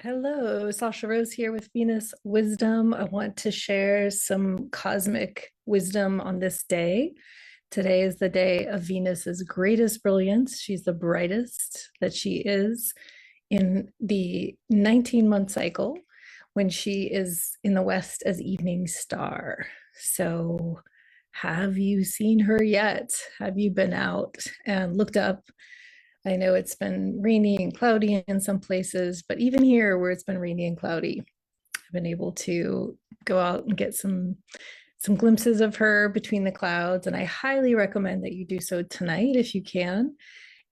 Hello, Sasha Rose here with Venus Wisdom. I want to share some cosmic wisdom on this day. Today is the day of Venus's greatest brilliance. She's the brightest that she is in the 19-month cycle when she is in the west as evening star. So, have you seen her yet? Have you been out and looked up? I know it's been rainy and cloudy in some places, but even here where it's been rainy and cloudy, I've been able to go out and get some glimpses of her between the clouds. And I highly recommend that you do so tonight if you can.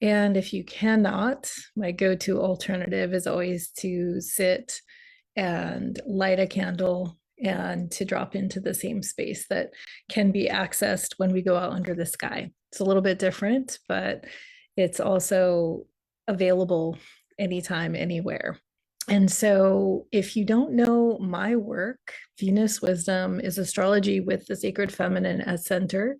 And if you cannot, my go-to alternative is always to sit and light a candle and to drop into the same space that can be accessed when we go out under the sky. It's a little bit different, but it's also available anytime, anywhere. And so, if you don't know my work, Venus Wisdom is astrology with the sacred feminine as center,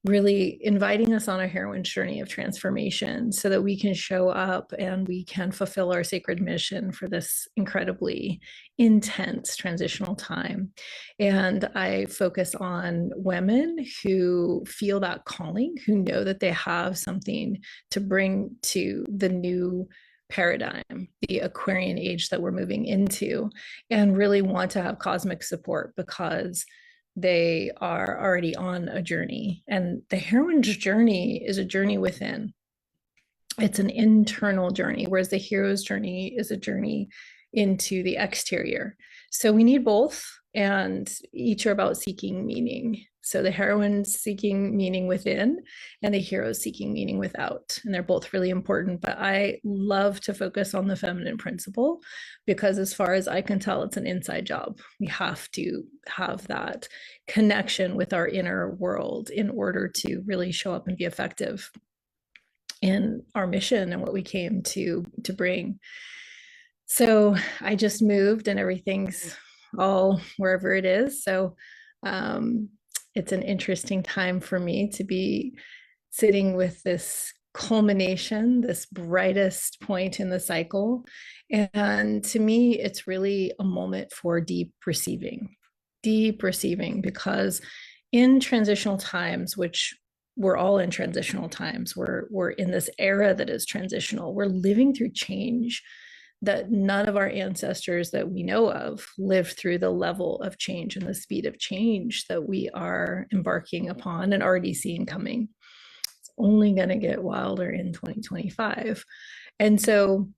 really inviting us on a heroine's journey of transformation so that we can show up and we can fulfill our sacred mission for this incredibly intense transitional time. And I focus on women who feel that calling, who know that they have something to bring to the new paradigm, the Aquarian age that we're moving into, and really want to have cosmic support because they are already on a journey. And the heroine's journey is a journey within. It's an internal journey, whereas the hero's journey is a journey into the exterior. So we need both, and each are about seeking meaning. So the heroine's seeking meaning within, and the hero's seeking meaning without. And they're both really important. But I love to focus on the feminine principle because, as far as I can tell, it's an inside job. We have to have that connection with our inner world in order to really show up and be effective in our mission and what we came to bring. So I just moved and everything's all wherever it is. So it's an interesting time for me to be sitting with this culmination, this brightest point in the cycle. And to me, it's really a moment for deep receiving, because in transitional times, which we're all in transitional times, we're in this era that is transitional. We're living through change that none of our ancestors that we know of lived through the level of change and the speed of change that we are embarking upon and already seeing coming. It's only going to get wilder in 2025. And so,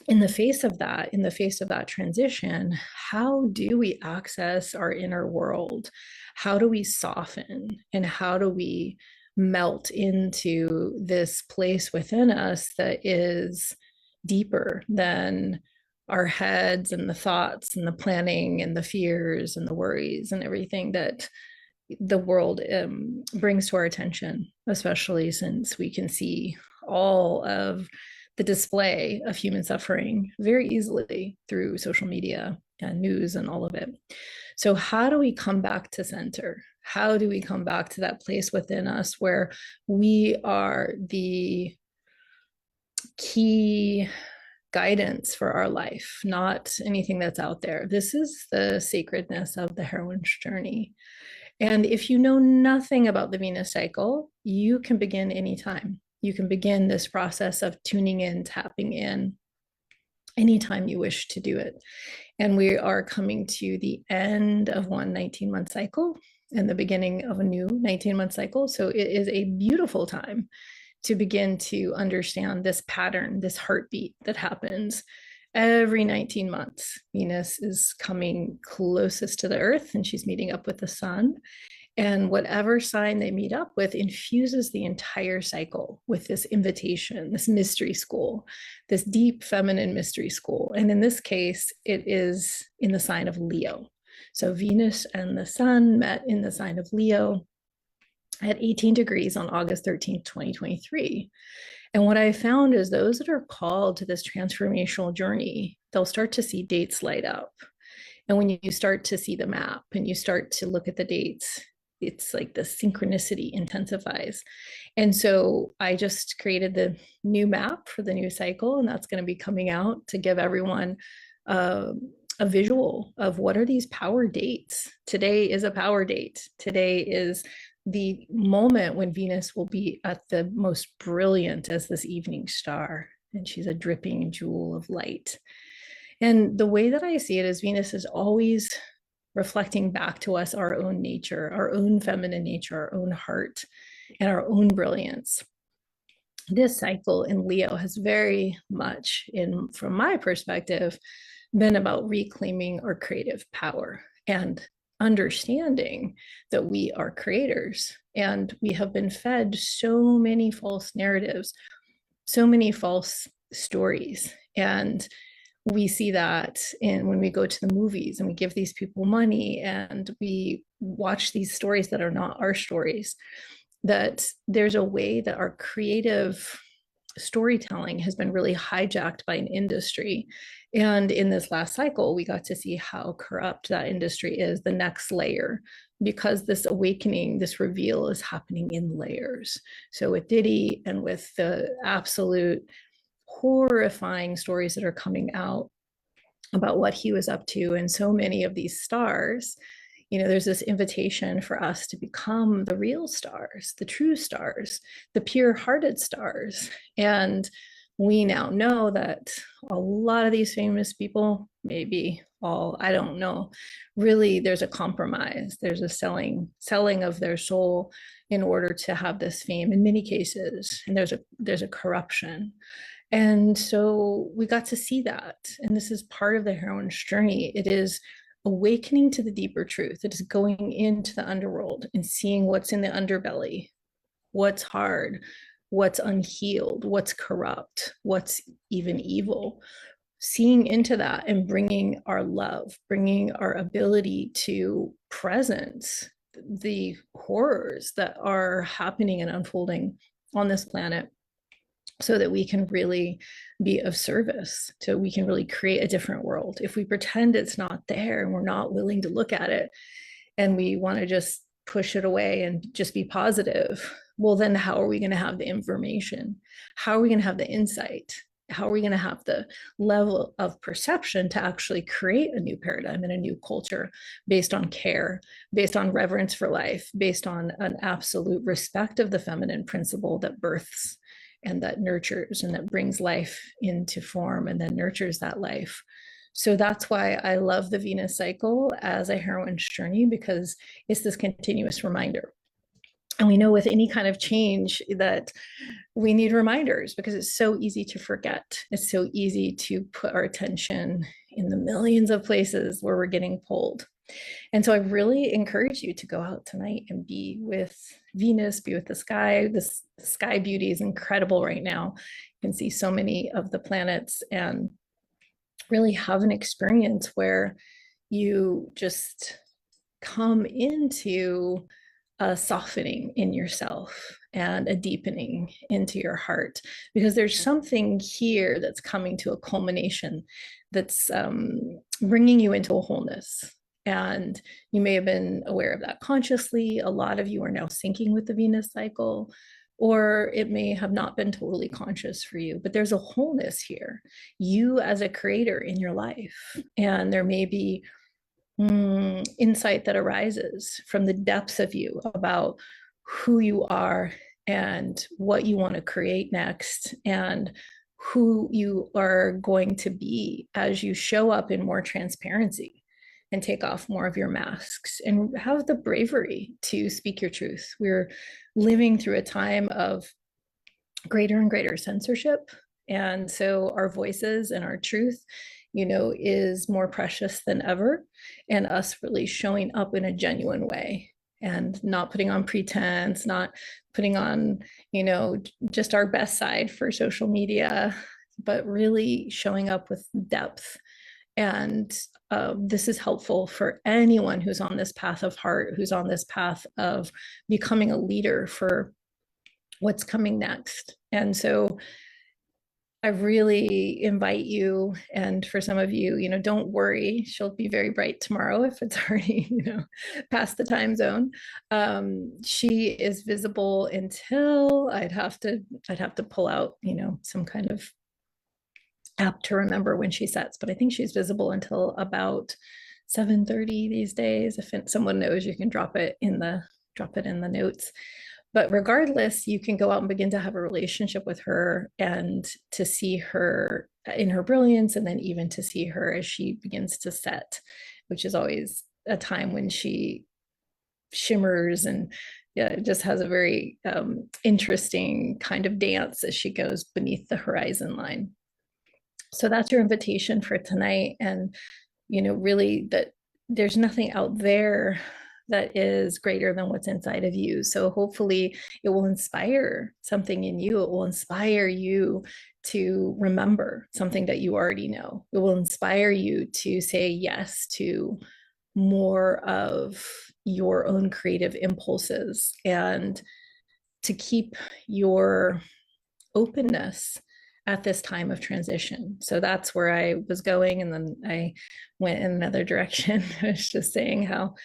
in the face of that transition, how do we access our inner world? How do we soften and how do we melt into this place within us that is deeper than our heads and the thoughts and the planning and the fears and the worries and everything that the world brings to our attention, especially since we can see all of the display of human suffering very easily through social media and news and all of it. So, how do we come back to center? How do we come back to that place within us where we are the key guidance for our life, not anything that's out there? This is the sacredness of the heroine's journey. And if you know nothing about the Venus cycle, you can begin anytime. You can begin this process of tuning in, tapping in anytime you wish to do it. And we are coming to the end of one 19-month cycle and the beginning of a new 19-month cycle. So it is a beautiful time to begin to understand this pattern, this heartbeat that happens every 19 months. Venus is coming closest to the earth and she's meeting up with the sun. And whatever sign they meet up with infuses the entire cycle with this invitation, this mystery school, this deep feminine mystery school. And in this case, it is in the sign of Leo. So Venus and the sun met in the sign of Leo at 18 degrees on August 13th, 2023. And what I found is those that are called to this transformational journey, they'll start to see dates light up. And when you start to see the map and you start to look at the dates, it's like the synchronicity intensifies. And so I just created the new map for the new cycle, and that's going to be coming out to give everyone uh, a visual of what are these power dates. Today is a power date. Today is the moment when Venus will be at the most brilliant as this evening star, and she's a dripping jewel of light. And the way that I see it is Venus is always reflecting back to us our own nature, our own feminine nature, our own heart, and our own brilliance. This cycle in Leo has very much, from my perspective, been about reclaiming our creative power and understanding that we are creators. And we have been fed so many false narratives, so many false stories. And we see that when we go to the movies and we give these people money and we watch these stories that are not our stories, that there's a way that our creative storytelling has been really hijacked by an industry. And in this last cycle, we got to see how corrupt that industry is, the next layer, because this awakening, this reveal is happening in layers. So with Diddy and with the absolute horrifying stories that are coming out about what he was up to, and so many of these stars, there's this invitation for us to become the real stars, the true stars, the pure-hearted stars. And we now know that a lot of these famous people, maybe all, I don't know, really there's a compromise. There's a selling of their soul in order to have this fame in many cases. And there's a corruption. And so we got to see that. And this is part of the heroine's journey. It is awakening to the deeper truth. It is going into the underworld and seeing what's in the underbelly, what's hard, what's unhealed, what's corrupt, what's even evil. Seeing into that and bringing our love, bringing our ability to presence the horrors that are happening and unfolding on this planet, so that we can really be of service, so we can really create a different world. If we pretend it's not there and we're not willing to look at it and we want to just push it away and just be positive, well, then how are we going to have the information? How are we going to have the insight? How are we going to have the level of perception to actually create a new paradigm and a new culture based on care, based on reverence for life, based on an absolute respect of the feminine principle that births and that nurtures and that brings life into form and then nurtures that life? So that's why I love the Venus cycle as a heroine's journey, because it's this continuous reminder. And we know with any kind of change that we need reminders, because it's so easy to forget. It's so easy to put our attention in the millions of places where we're getting pulled. And so I really encourage you to go out tonight and be with Venus, be with the sky. This sky beauty is incredible right now. You can see so many of the planets and really have an experience where you just come into a softening in yourself and a deepening into your heart, because there's something here that's coming to a culmination that's bringing you into a wholeness. And you may have been aware of that consciously. A lot of you are now syncing with the Venus cycle, or it may have not been totally conscious for you, but there's a wholeness here, you as a creator in your life. And there may be insight that arises from the depths of you about who you are and what you want to create next, and who you are going to be as you show up in more transparency and take off more of your masks and have the bravery to speak your truth. We're living through a time of greater and greater censorship. And so our voices and our truth, is more precious than ever. And us really showing up in a genuine way and not putting on pretense, not putting on, just our best side for social media, but really showing up with depth. And this is helpful for anyone who's on this path of heart, who's on this path of becoming a leader for what's coming next. And so I really invite you, and for some of you, don't worry, she'll be very bright tomorrow if it's already, past the time zone. She is visible until I'd have to pull out, some kind of app to remember when she sets, but I think she's visible until about 7:30 these days. If someone knows, you can drop it in the notes. But regardless, you can go out and begin to have a relationship with her and to see her in her brilliance, and then even to see her as she begins to set, which is always a time when she shimmers and, yeah, it just has a very interesting kind of dance as she goes beneath the horizon line. So that's your invitation for tonight. And, really that there's nothing out there that is greater than what's inside of you. So hopefully it will inspire something in you. It will inspire you to remember something that you already know. It will inspire you to say yes to more of your own creative impulses, and to keep your openness at this time of transition. So that's where I was going. And then I went in another direction. I was just saying how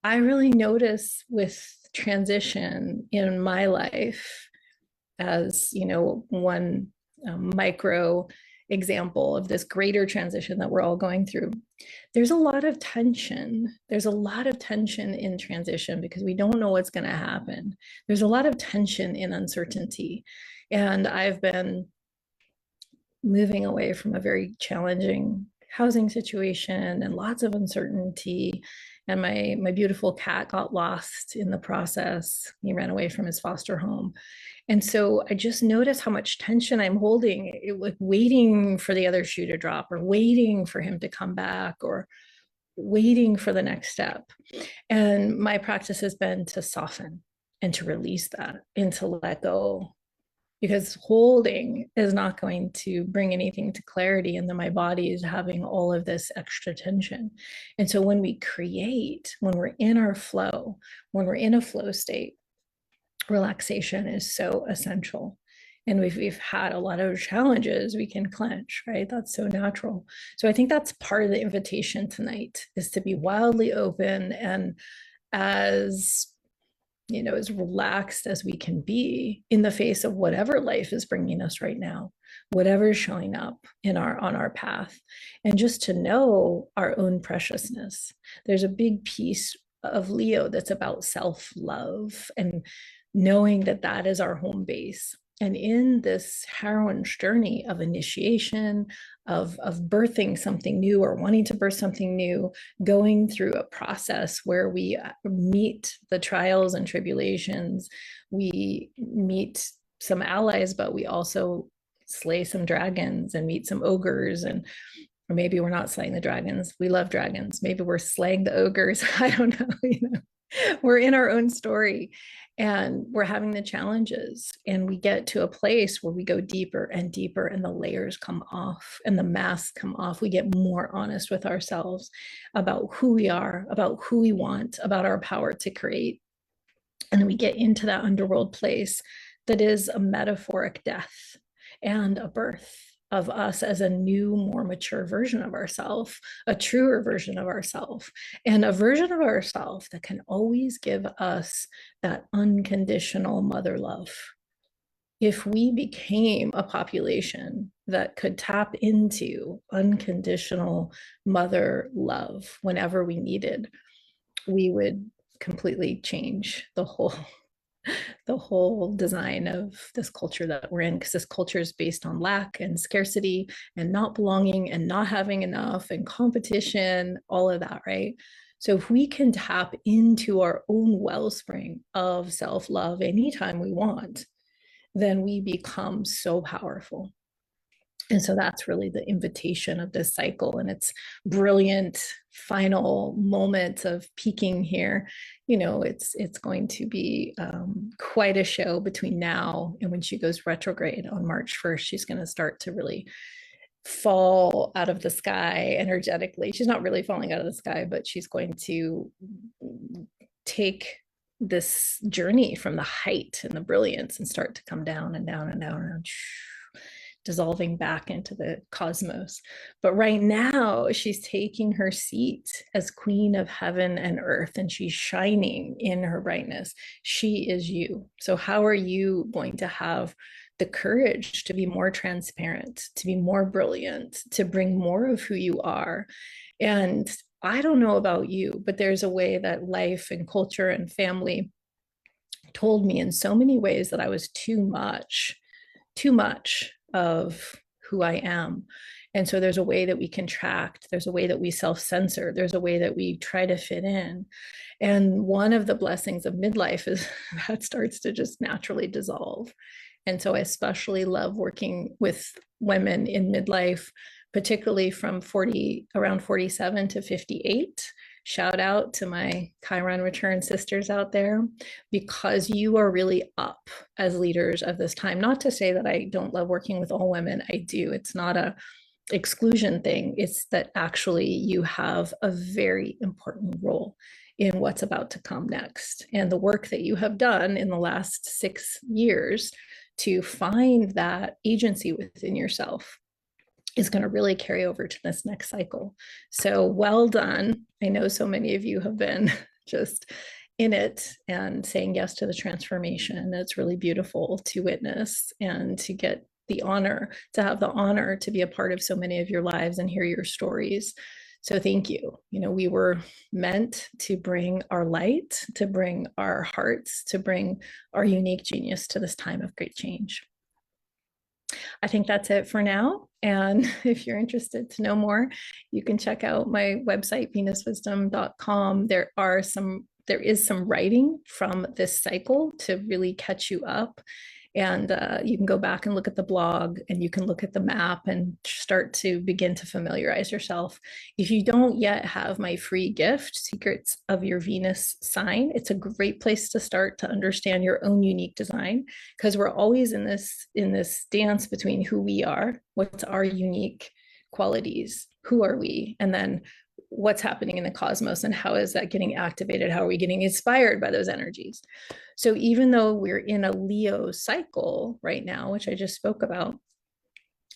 I really notice with transition in my life as, one micro example of this greater transition that we're all going through. There's a lot of tension. There's a lot of tension in transition because we don't know what's going to happen. There's a lot of tension in uncertainty. And I've been moving away from a very challenging housing situation and lots of uncertainty. And my beautiful cat got lost in the process. He ran away from his foster home. And so I just noticed how much tension I'm holding, like waiting for the other shoe to drop, or waiting for him to come back, or waiting for the next step. And my practice has been to soften and to release that and to let go, because holding is not going to bring anything to clarity. And then my body is having all of this extra tension. And so when we create, when we're in our flow, when we're in a flow state, relaxation is so essential. And we've had a lot of challenges, we can clench, right? That's so natural. So I think that's part of the invitation tonight, is to be wildly open and as, as relaxed as we can be in the face of whatever life is bringing us right now, whatever is showing up on our path. And just to know our own preciousness. There's a big piece of Leo that's about self-love and knowing that that is our home base. And in this heroine's journey of initiation, of birthing something new, or wanting to birth something new, going through a process where we meet the trials and tribulations, we meet some allies, but we also slay some dragons and meet some ogres. And or maybe we're not slaying the dragons. We love dragons. Maybe we're slaying the ogres. I don't know. We're in our own story, and we're having the challenges, and we get to a place where we go deeper and deeper, and the layers come off and the masks come off. We get more honest with ourselves about who we are, about who we want, about our power to create. And then we get into that underworld place that is a metaphoric death and a birth of us as a new, more mature version of ourselves, a truer version of ourselves, and a version of ourselves that can always give us that unconditional mother love. If we became a population that could tap into unconditional mother love whenever we needed, we would completely change the whole design of this culture that we're in, because this culture is based on lack and scarcity and not belonging and not having enough and competition, all of that, right? So if we can tap into our own wellspring of self-love anytime we want, then we become so powerful. And so that's really the invitation of this cycle, and its brilliant final moment of peaking here. It's going to be quite a show between now and when she goes retrograde on March 1st. She's going to start to really fall out of the sky energetically. She's not really falling out of the sky, but she's going to take this journey from the height and the brilliance and start to come down and down and down and dissolving back into the cosmos. But right now, she's taking her seat as queen of heaven and earth, and she's shining in her brightness. She is you. So, how are you going to have the courage to be more transparent, to be more brilliant, to bring more of who you are? And I don't know about you, but there's a way that life and culture and family told me in so many ways that I was too much of who I am. And so there's a way that we contract, there's a way that we self-censor, there's a way that we try to fit in. And one of the blessings of midlife is that starts to just naturally dissolve. And so I especially love working with women in midlife, particularly from around 47 to 58. Shout out to my Chiron return sisters out there, because you are really up as leaders of this time. Not to say that I don't love working with all women. I do. It's not a exclusion thing. It's that actually you have a very important role in what's about to come next. And the work that you have done in the last 6 years to find that agency within yourself is going to really carry over to this next cycle. So well done. I know so many of you have been just in it and saying yes to the transformation. It's really beautiful to witness and to get the honor, to have the honor to be a part of so many of your lives and hear your stories. So thank you. You know, we were meant to bring our light, to bring our hearts, to bring our unique genius to this time of great change. I think that's it for now. And if you're interested to know more, you can check out my website, venuswisdom.com. There is some writing from this cycle to really catch you up. And you can go back and look at the blog, and you can look at the map and start to begin to familiarize yourself. If you don't yet have my free gift, Secrets of Your Venus Sign, it's a great place to start to understand your own unique design, because we're always in this dance between who we are, what's our unique qualities, who are we, and then what's happening in the cosmos and how is that getting activated? How are we getting inspired by those energies? So even though we're in a Leo cycle right now, which I just spoke about,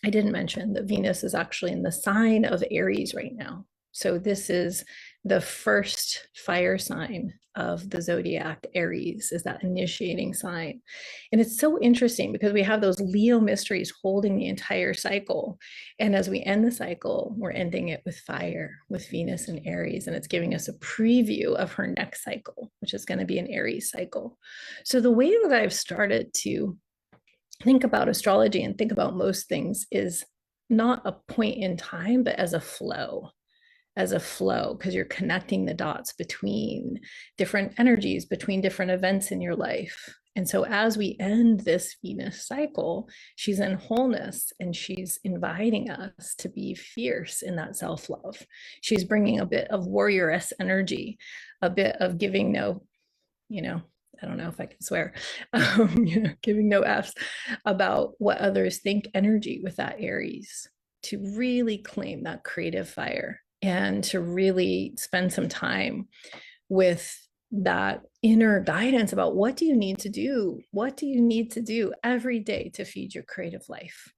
I didn't mention that Venus is actually in the sign of Aries right now. So this is the first fire sign of the zodiac. Aries is that initiating sign. And it's so interesting because we have those Leo mysteries holding the entire cycle. And as we end the cycle, we're ending it with fire, with Venus and Aries. And it's giving us a preview of her next cycle, which is going to be an Aries cycle. So the way that I've started to think about astrology and think about most things is not a point in time, but as a flow, because you're connecting the dots between different energies, between different events in your life. And so as we end this Venus cycle, she's in wholeness, and she's inviting us to be fierce in that self-love. She's bringing a bit of warrioress energy, a bit of giving no, I don't know if I can swear, giving no F's about what others think energy with that Aries, to really claim that creative fire and to really spend some time with that inner guidance about what do you need to do? What do you need to do every day to feed your creative life?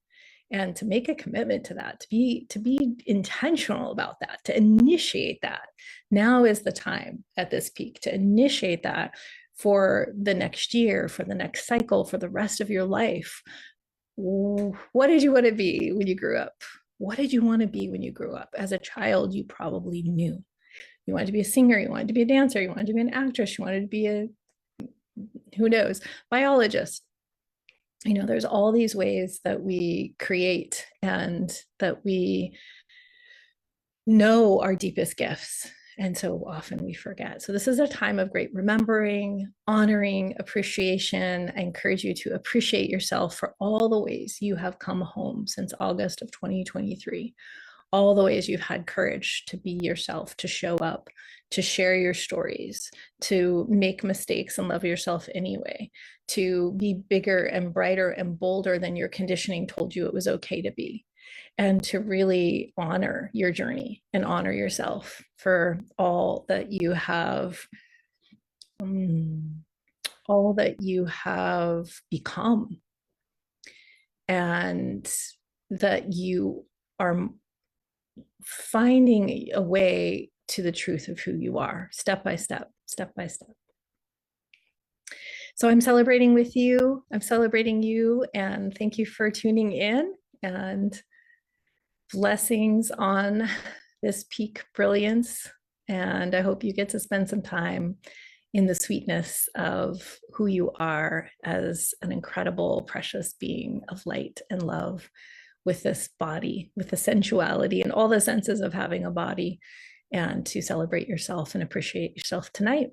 And to make a commitment to that, to be intentional about that, to initiate that. Now is the time at this peak to initiate that for the next year, for the next cycle, for the rest of your life. What did you want to be when you grew up? What did you want to be when you grew up? As a child, you probably knew. You wanted to be a singer, you wanted to be a dancer, you wanted to be an actress, you wanted to be a, who knows, biologist. There's all these ways that we create and that we know our deepest gifts. And so often we forget. So this is a time of great remembering, honoring, appreciation. I encourage you to appreciate yourself for all the ways you have come home since August of 2023, all the ways you've had courage to be yourself, to show up, to share your stories, to make mistakes and love yourself anyway, to be bigger and brighter and bolder than your conditioning told you it was okay to be, and to really honor your journey and honor yourself for all that you have, all that you have become. And that you are finding a way to the truth of who you are, step by step, step by step. So I'm celebrating with you. I'm celebrating you, and thank you for tuning in, and blessings on this peak brilliance. And I hope you get to spend some time in the sweetness of who you are as an incredible, precious being of light and love, with this body, with the sensuality and all the senses of having a body, and to celebrate yourself and appreciate yourself tonight.